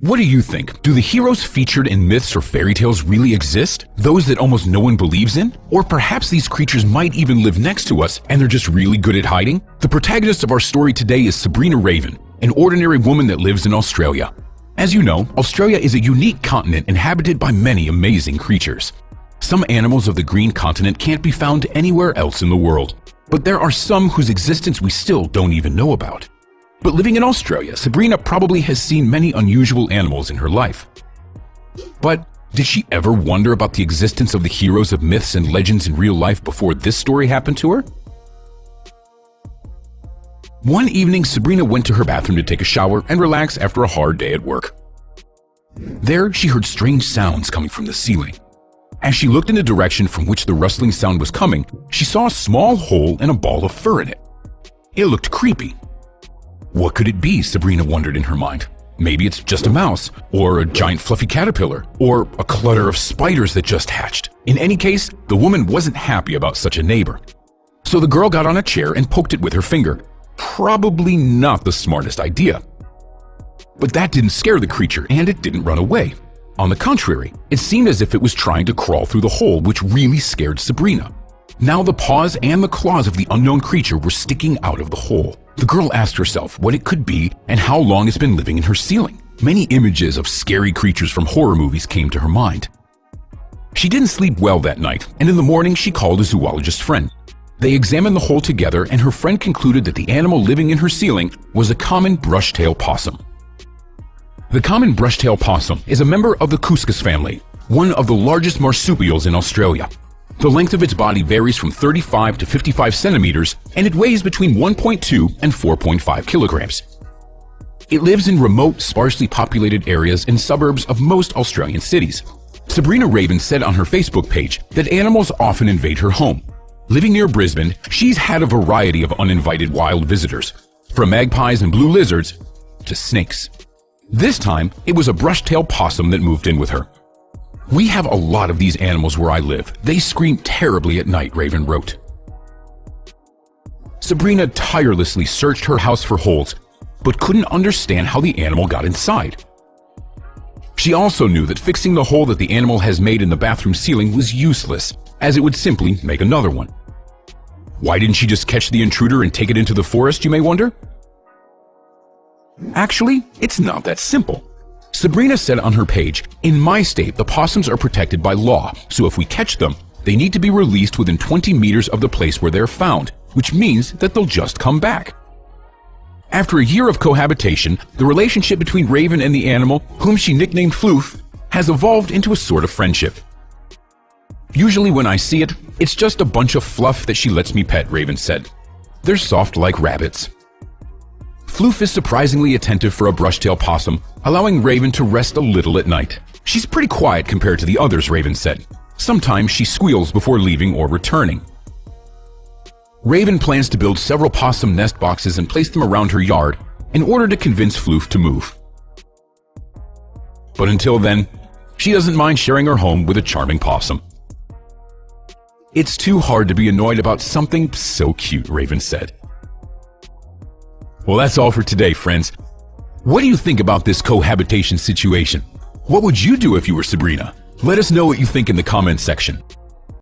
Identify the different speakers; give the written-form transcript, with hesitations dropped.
Speaker 1: What do you think? Do the heroes featured in myths or fairy tales really exist? Those that almost no one believes in? Or perhaps these creatures might even live next to us and they're just really good at hiding? The protagonist of our story today is Sabrina Raven, an ordinary woman that lives in Australia. As you know, Australia is a unique continent inhabited by many amazing creatures. Some animals of the green continent can't be found anywhere else in the world, but there are some whose existence we still don't even know about. But living in Australia, Sabrina probably has seen many unusual animals in her life. But did she ever wonder about the existence of the heroes of myths and legends in real life before this story happened to her? One evening, Sabrina went to her bathroom to take a shower and relax after a hard day at work. There, she heard strange sounds coming from the ceiling. As she looked in the direction from which the rustling sound was coming, she saw a small hole and a ball of fur in it. It looked creepy. What could it be, Sabrina wondered in her mind. Maybe it's just a mouse, or a giant fluffy caterpillar, or a clutter of spiders that just hatched. In any case, the woman wasn't happy about such a neighbor. So the girl got on a chair and poked it with her finger. Probably not the smartest idea. But that didn't scare the creature, and it didn't run away. On the contrary, it seemed as if it was trying to crawl through the hole, which really scared Sabrina. Now the paws and the claws of the unknown creature were sticking out of the hole. The girl asked herself what it could be and how long it's been living in her ceiling. Many images of scary creatures from horror movies came to her mind. She didn't sleep well that night, and in the morning she called a zoologist friend. They examined the hole together, and her friend concluded that the animal living in her ceiling was a common brush-tailed possum. The common brush-tailed possum is a member of the cuscus family, one of the largest marsupials in Australia. The length of its body varies from 35 to 55 centimeters, and it weighs between 1.2 and 4.5 kilograms. It lives in remote, sparsely populated areas and suburbs of most Australian cities. Sabrina Raven said on her Facebook page that animals often invade her home. Living near Brisbane, she's had a variety of uninvited wild visitors, from magpies and blue lizards to snakes. This time, it was a brush-tailed possum that moved in with her. "We have a lot of these animals where I live. They scream terribly at night," Raven wrote. Sabrina tirelessly searched her house for holes, but couldn't understand how the animal got inside. She also knew that fixing the hole that the animal has made in the bathroom ceiling was useless, as it would simply make another one. Why didn't she just catch the intruder and take it into the forest, you may wonder? Actually, it's not that simple. Sabrina said on her page, "In my state, the possums are protected by law, so if we catch them, they need to be released within 20 meters of the place where they're found, which means that they'll just come back." After a year of cohabitation, the relationship between Raven and the animal, whom she nicknamed Floof, has evolved into a sort of friendship. "Usually when I see it, it's just a bunch of fluff that she lets me pet," Raven said. "They're soft like rabbits." Floof is surprisingly attentive for a brush-tailed possum, allowing Raven to rest a little at night. "She's pretty quiet compared to the others," Raven said. "Sometimes she squeals before leaving or returning." Raven plans to build several possum nest boxes and place them around her yard in order to convince Floof to move. But until then, she doesn't mind sharing her home with a charming possum. "It's too hard to be annoyed about something so cute," Raven said. Well, that's all for today, friends. What do you think about this cohabitation situation? What would you do if you were Sabrina? Let us know what you think in the comments section.